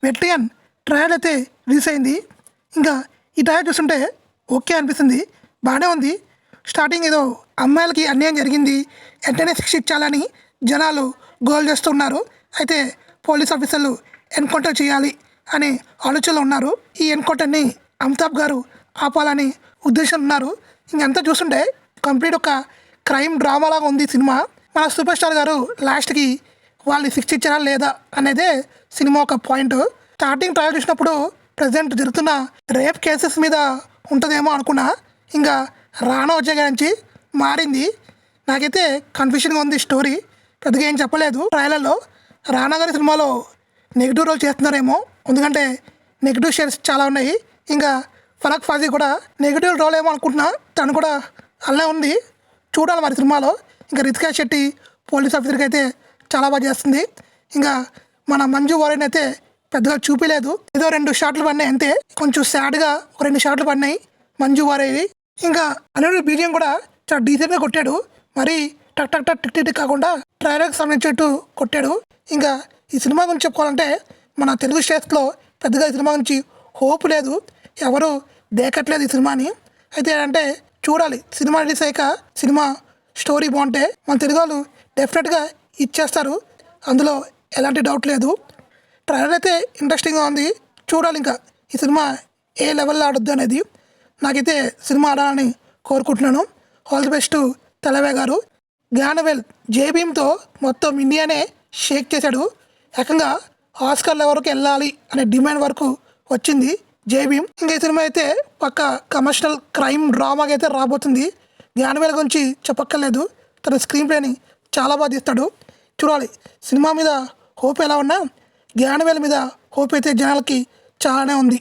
వెట్రియన్ trial అయితే release అయింది. ఇంకా ఈ ట్రయల్ చూస్తుంటే ఓకే అనిపిస్తుంది, బాగానే ఉంది. స్టార్టింగ్ ఏదో అమ్మాయిలకి అన్యాయం జరిగింది, వెంటనే శిక్ష ఇచ్చాలని జనాలు గోల్ చేస్తున్నారు. అయితే పోలీస్ ఆఫీసర్లు ఎన్కౌంటర్ చేయాలి అనే ఆలోచనలో ఉన్నారు. ఈ ఎన్కౌంటర్ని అమితాబ్ గారు ఆపాలని ఉద్దేశం ఉన్నారు. ఇంకంతా చూస్తుంటే కంప్లీట్ ఒక క్రైమ్ డ్రామా లాగా ఉంది సినిమా. మన సూపర్ స్టార్ గారు లాస్ట్కి వాళ్ళు శిక్ష ఇచ్చారా లేదా అనేదే సినిమా ఒక పాయింట్. స్టార్టింగ్ ట్రయల్ చూసినప్పుడు ప్రజెంట్ జరుగుతున్న రేప్ కేసెస్ మీద ఉంటుందేమో అనుకున్నా, ఇంకా రానా వచ్చే నుంచి మారింది. నాకైతే కన్ఫ్యూషన్గా ఉంది స్టోరీ, పెద్దగా ఏం చెప్పలేదు. ట్రయలర్లో రానా గారి సినిమాలో నెగిటివ్ రోల్ చేస్తున్నారేమో, ఎందుకంటే నెగిటివ్ షేర్స్ చాలా ఉన్నాయి. ఇంకా ఫరక్ ఫాజీ కూడా నెగిటివ్ రోల్ ఏమో అనుకుంటున్నా, తను కూడా అలా ఉంది, చూడాలి మరి సినిమాలో. ఇంకా రితికా శెట్టి పోలీస్ ఆఫీసర్కి అయితే చాలా బాగా చేస్తుంది. ఇంకా మన మంజు వారియన్ అయితే పెద్దగా చూపించలేదు, ఏదో 2 షాట్లు పడినాయి అంతే. కొంచెం సాడ్గా 2 షాట్లు పడినాయి మంజు వారియవి. ఇంకా అనిరుద్ధ్ బీజియం కూడా చాలా డీసెంట్గా కొట్టాడు, మరి టక్ టక్ టక్ టిక్ టిక్ కాకుండా ట్రైలర్కి సంబంధించినట్టు కొట్టాడు. ఇంకా ఈ సినిమా గురించి చెప్పుకోవాలంటే మన తెలుగు స్టేట్స్లో పెద్దగా ఈ సినిమా గురించి హోప్ లేదు, ఎవరు దేకట్లేదు ఈ సినిమాని. అయితే అంటే చూడాలి, సినిమా రిలీజ్ అయ్యాక సినిమా స్టోరీ బాగుంటే మన తెలుగు వాళ్ళు డెఫినెట్గా ఇచ్చేస్తారు, అందులో ఎలాంటి డౌట్ లేదు. ట్రైలర్ అయితే ఇంట్రెస్టింగ్గా ఉంది, చూడాలి ఇంకా ఈ సినిమా ఏ లెవెల్లో ఆడొద్దు అనేది. నాకైతే సినిమా ఆడాలని కోరుకుంటున్నాను. ఆల్ ది బెస్ట్ తలవే గారు. జ్ఞానవేల్ జేబీమ్తో మొత్తం ఇండియానే షేక్ చేశాడు, ఏకంగా ఆస్కర్ల వరకు వెళ్ళాలి అనే డిమాండ్ వరకు వచ్చింది జేబీమ్. ఇంకా ఈ సినిమా అయితే పక్క కమర్షియల్ క్రైమ్ డ్రామాగా అయితే రాబోతుంది. జ్ఞానవేల్ గురించి చెప్పక్కర్లేదు, తన స్క్రీన్ ప్లేని చాలా బాగా తీస్తాడు, చూడాలి. సినిమా మీద హోప్ ఎలా ఉన్నా జ్ఞానవేల్ మీద హోప్ అయితే జనాలకి చాలానే ఉంది.